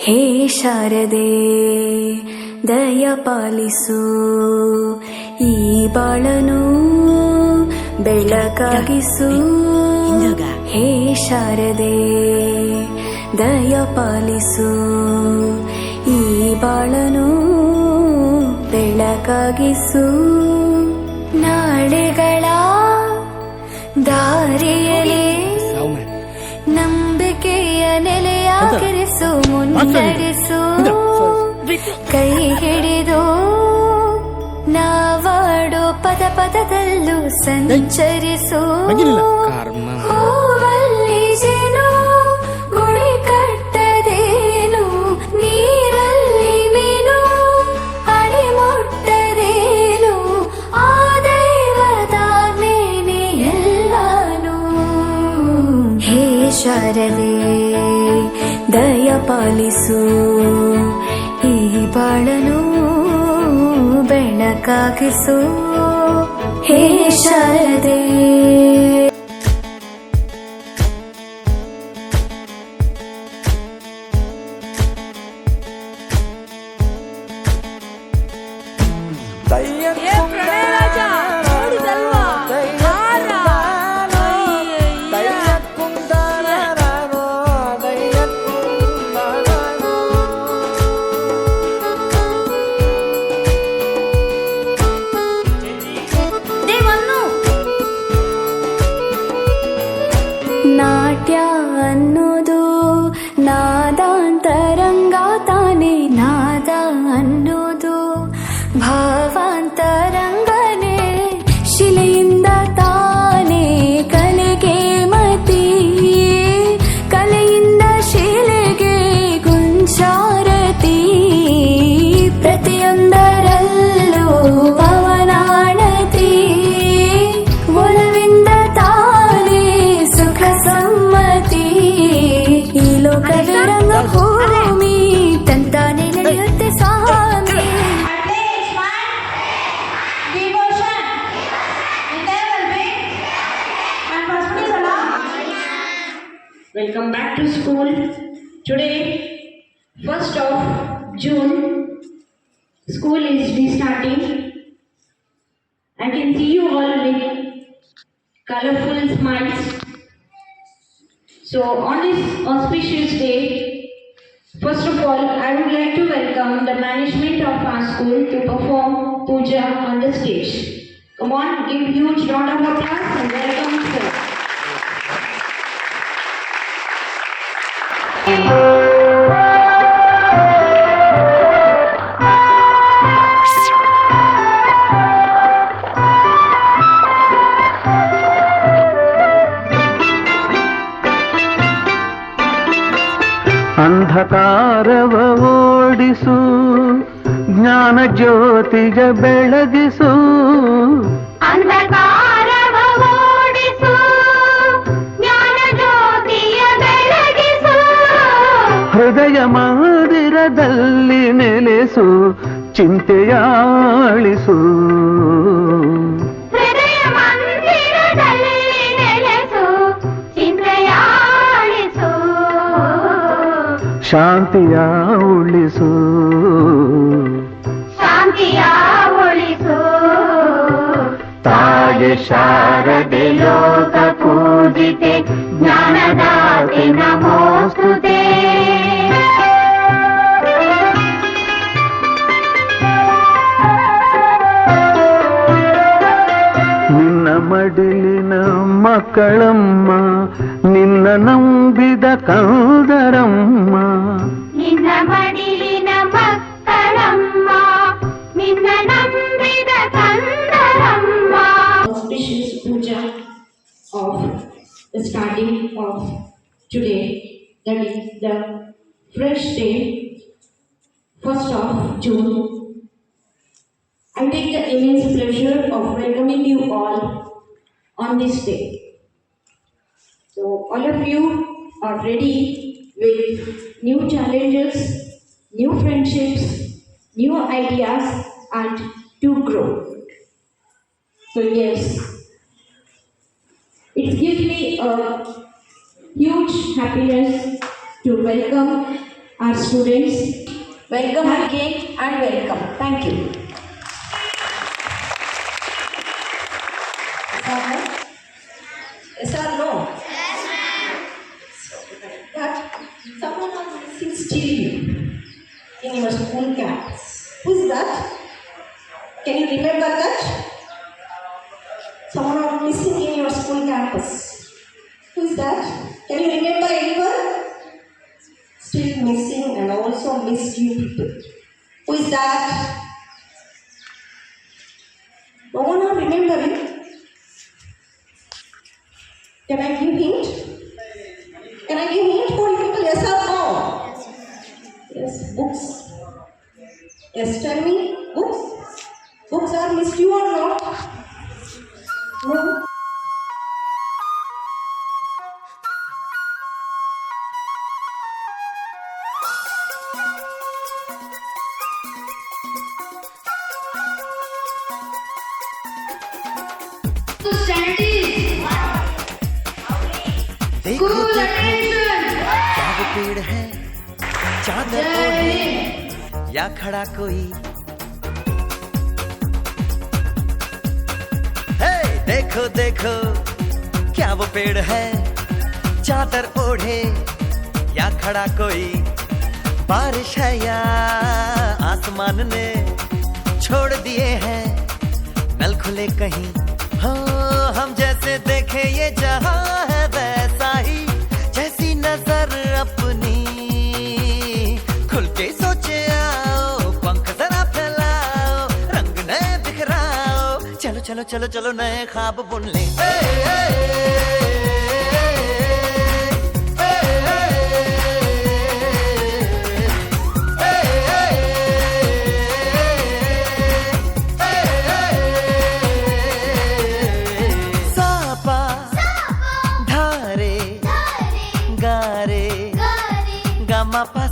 ಹೇ ಶಾರದೆ ದಯ ಪಾಲಿಸು, ಈ ಬಾಳನು ಬೆಳಕಾಗಿಸು. ಹೇ ಶಾರದೆ ದಯ ಪಾಲಿಸು, ಈ ಬಾಳನು ಬೆಳಕಾಗಿಸು. ನಾಳೆಗಳ ದಾರಿಯಲ್ಲಿ ನಂಬಿಕೆಯ ನೆಲೆಯಾಗಿರಿಸು, ಮುನ್ನಡೆಸು. ಕೈ ಹಿಡಿದು ನಾವಾಡೋ ಪದ ಪದದಲ್ಲೂ ಸಂಚರಿಸು. ಹೂವಲ್ಲಿ ಜೇನು ಗುಳಿ ಕಟ್ಟದೇನು, ನೀರಲ್ಲಿ ಮೀನು ಅಡಿ ಮುಟ್ಟದೇನು, ಆ ದೈವದಾನೇನೆ ಎಲ್ಲಾನು. ಹೇ ಶಾರದೆ ದಯ ಪಾಲಿಸು, ಈ ಬಾಳನು ಬೆಳಕಾಗಿಸು. ಹೇ ಶಾರದೆ ನಾಟ್ಯ ಅನ್ನೋದು ನಾದಾಂತರಂಗ ತಾನೆ, ನಾದ ಅನ್ನೋದು ಭಾವಾಂತರಂಗನೇ. ಶಿಲೆಯಿಂದ ತಾನೇ ಕಲೆಗೆ ಮತಿ, ಕಲೆಯಿಂದ ಶಿಲೆಗೆ ಗುಂಚಾರತಿ. ಪ್ರತಿಯೊಂದರಲ್ಲೂ ಪವನಾಣತಿ, ಒಲವಿಂದ ತಾನೇ ಸುಖ ಸಮ್ಮತಿ. ಈ ಲೋಕದ ರಂಗ ಭೂಮಿ ತಂತಾನೆ ನಡೆಯುತ್ತೆ ಸ್ವಾಮಿ. Welcome back to school. Today, 1st of June, school is restarting. I can see you all with colorful smiles. So on this auspicious day, first of all, I would like to welcome the management of our school to perform puja on the stage. Come on, give huge round of applause and welcome sir. ಅಂಧಕಾರವ ಓಡಿಸು, ಜ್ಞಾನ ಜ್ಯೋತಿಗ ಬೆಳಗಿಸು. ಅಂಧಕಾರವ ಓಡಿಸು, ಜ್ಞಾನ ಜ್ಯೋತಿಯ ಬೆಳಗಿಸು. ಹೃದಯ ಮಂದಿರದಲ್ಲಿ ನೆಲೆಸು, ಚಿಂತೆಯಾಳಿಸು. ಹೃದಯ ಮಂದಿರದಲ್ಲಿ ನೆಲೆಸು, ಚಿಂತೆಯಾಳಿಸು. ಶಾಂತಿಯ ಉಳಿಸು, ಶಾಂತಿಯ ಉಳಿಸು. ತಾಯಿ ಶಾರದೆ ಲೋಕ ಪೂಜಿತೆ, ಜ್ಞಾನದಾತೆ ನಮೋಸ್ತುತೆ. ನಿನ್ನ ಮಡಿಲಿನ ಮಕ್ಕಳಮ್ಮ, ನಿನ್ನ ನಂಬಿದ ಕಂದರಮ್ಮ. ನಿನ್ನ ಮಡಿಲಿನ ಮಕ್ಕಳಮ್ಮ, ನಿನ್ನ ನಂಬಿದ ಕಂದರಮ್ಮ. Auspicious puja of the starting of today, that is the fresh day, 1st of June. I take the immense pleasure of welcoming you all on this day. So all of you are ready with new challenges, new friendships, new ideas, and to grow. So yes, it gives me a huge happiness to welcome our students. Welcome again and welcome. Thank you. Yes or no? Yes, ma'am. But someone was missing still in your school campus. Who is that? Can you remember that? Someone was missing in your school campus. Who is that? Can you remember anyone? Still missing and also missed you people. Who is that? No one will remember it. Can I give hint? Can I give hint for you people? Yes or no? Yes, books. Yes, tell me, books. Books are missed you or not? No. देखो देखो क्या वो पेड़ है चादर ओढ़े या खड़ा कोई हे देखो देखो क्या वो पेड़ है चादर ओढ़े या खड़ा कोई बारिश है या आसमान ने छोड़ दिए हैं नल खुले कहीं हो हम जैसे देखे ये जहां है वैसा ही जैसी नजर अपनी खुल के सोचे आओ पंख जरा फैलाओ रंग नए बिखराओ चलो चलो चलो चलो नए ख्वाब बुन ले Mapa